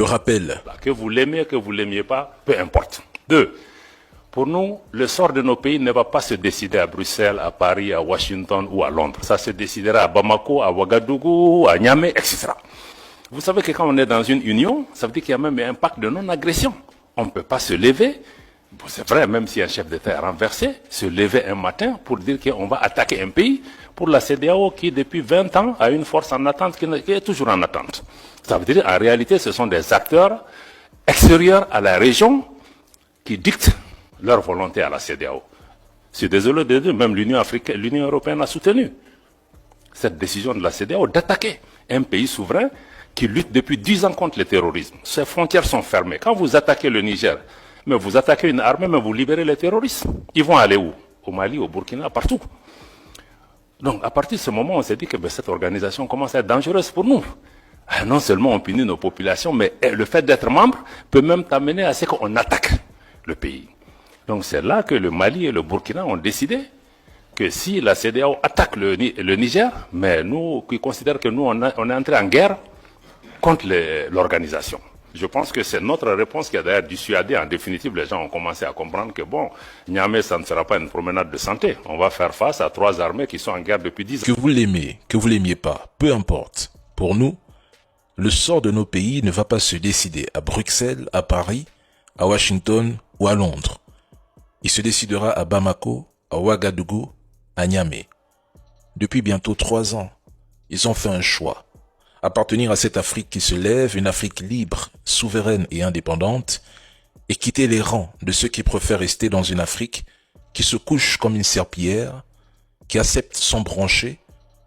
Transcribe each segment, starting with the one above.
Je rappelle. Que vous l'aimiez, que vous l'aimiez pas, peu importe. 2. Pour nous, le sort de nos pays ne va pas se décider à Bruxelles, à Paris, à Washington ou à Londres. Ça se décidera à Bamako, à Ouagadougou, à Niamey, etc. Vous savez que quand on est dans une union, ça veut dire qu'il y a même un pacte de non-agression. On ne peut pas se lever, c'est vrai, même si un chef d'État est renversé, se lever un matin pour dire qu'on va attaquer un pays pour la CEDEAO qui, depuis 20 ans, a une force en attente qui est toujours en attente. Ça veut dire, en réalité, ce sont des acteurs extérieurs à la région qui dictent leur volonté à la CEDEAO. Je suis désolé de dire, même l'Union européenne a soutenu cette décision de la CEDEAO d'attaquer un pays souverain qui lutte depuis 10 ans contre le terrorisme. Ses frontières sont fermées. Quand vous attaquez le Niger, mais vous attaquez une armée, mais vous libérez les terroristes. Ils vont aller où? Au Mali, au Burkina, partout. Donc, à partir de ce moment, on s'est dit que cette organisation commence à être dangereuse pour nous. Non seulement on punit nos populations, mais le fait d'être membre peut même t'amener à ce qu'on attaque le pays. Donc, c'est là que le Mali et le Burkina ont décidé que si la CEDEAO attaque le Niger, mais nous, qui considèrent que nous, on est entré en guerre contre l'organisation. Je pense que c'est notre réponse qui a d'ailleurs dissuadé. En définitive, les gens ont commencé à comprendre que bon, Niamey, ça ne sera pas une promenade de santé. On va faire face à 3 armées qui sont en guerre depuis 10 ans. Que vous l'aimez, que vous l'aimiez pas, peu importe. Pour nous, le sort de nos pays ne va pas se décider à Bruxelles, à Paris, à Washington ou à Londres. Il se décidera à Bamako, à Ouagadougou, à Niamey. Depuis bientôt 3 ans, ils ont fait un choix. Appartenir à cette Afrique qui se lève, une Afrique libre, souveraine et indépendante, et quitter les rangs de ceux qui préfèrent rester dans une Afrique qui se couche comme une serpillière, qui accepte son branché,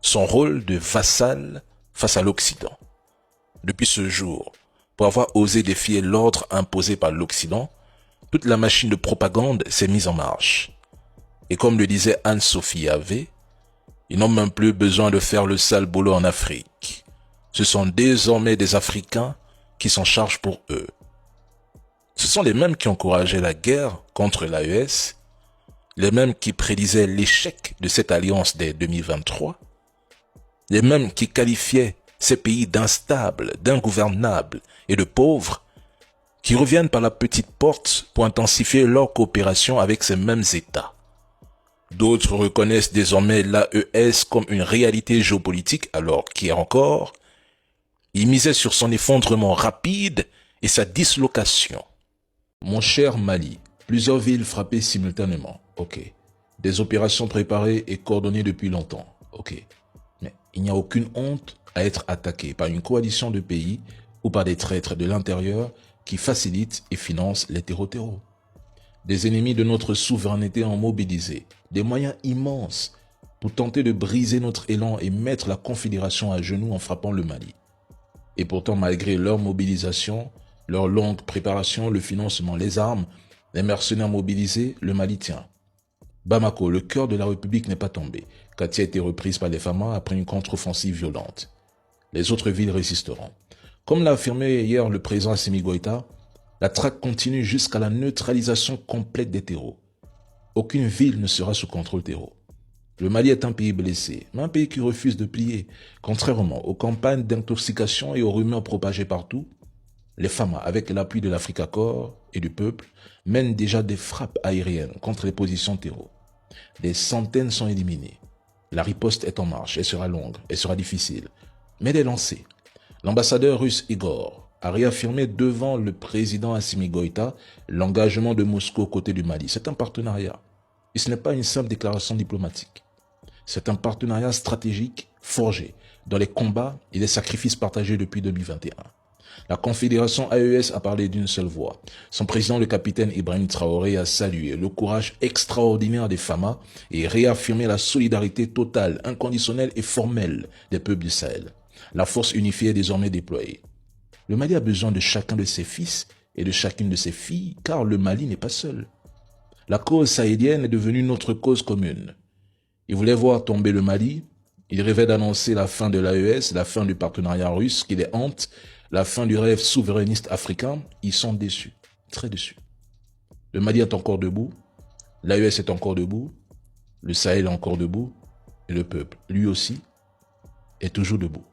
son rôle de vassal face à l'Occident. Depuis ce jour, pour avoir osé défier l'ordre imposé par l'Occident, toute la machine de propagande s'est mise en marche. Et comme le disait Anne-Sophie Havé, ils n'ont même plus besoin de faire le sale boulot en Afrique. Ce sont désormais des Africains qui s'en chargent pour eux. Ce sont les mêmes qui encourageaient la guerre contre l'AES, les mêmes qui prédisaient l'échec de cette alliance dès 2023, les mêmes qui qualifiaient ces pays d'instables, d'ingouvernables et de pauvres, qui reviennent par la petite porte pour intensifier leur coopération avec ces mêmes États. D'autres reconnaissent désormais l'AES comme une réalité géopolitique alors qu'hier encore, ils misaient sur son effondrement rapide et sa dislocation. Mon cher Mali, plusieurs villes frappées simultanément, ok. Des opérations préparées et coordonnées depuis longtemps, ok. Mais il n'y a aucune honte à être attaqué par une coalition de pays ou par des traîtres de l'intérieur qui facilitent et financent les terreaux. Des ennemis de notre souveraineté ont mobilisé des moyens immenses pour tenter de briser notre élan et mettre la Confédération à genoux en frappant le Mali. Et pourtant, malgré leur mobilisation, leur longue préparation, le financement, les armes, les mercenaires mobilisés, le Mali tient. Bamako, le cœur de la République, n'est pas tombé. Katia a été reprise par les FAMA après une contre-offensive violente. Les autres villes résisteront. Comme l'a affirmé hier le président Assimi Goïta, la traque continue jusqu'à la neutralisation complète des terreaux. Aucune ville ne sera sous contrôle terreau. Le Mali est un pays blessé, mais un pays qui refuse de plier. Contrairement aux campagnes d'intoxication et aux rumeurs propagées partout, les FAMA, avec l'appui de l'Africacor et du peuple, mènent déjà des frappes aériennes contre les positions terreau. Des centaines sont éliminées. La riposte est en marche, elle sera longue, elle sera difficile, mais elle est lancée. L'ambassadeur russe Igor a réaffirmé devant le président Assimi Goïta l'engagement de Moscou aux côtés du Mali. C'est un partenariat. Et ce n'est pas une simple déclaration diplomatique. C'est un partenariat stratégique forgé dans les combats et les sacrifices partagés depuis 2021. La Confédération AES a parlé d'une seule voix. Son président, le capitaine Ibrahim Traoré, a salué le courage extraordinaire des FAMA et réaffirmé la solidarité totale, inconditionnelle et formelle des peuples du Sahel. La force unifiée est désormais déployée. Le Mali a besoin de chacun de ses fils et de chacune de ses filles, car le Mali n'est pas seul. La cause sahélienne est devenue notre cause commune. Ils voulaient voir tomber le Mali, ils rêvaient d'annoncer la fin de l'AES, la fin du partenariat russe qui les hante, la fin du rêve souverainiste africain. Ils sont déçus, très déçus. Le Mali est encore debout, l'AES est encore debout, le Sahel est encore debout, et le peuple, lui aussi, est toujours debout.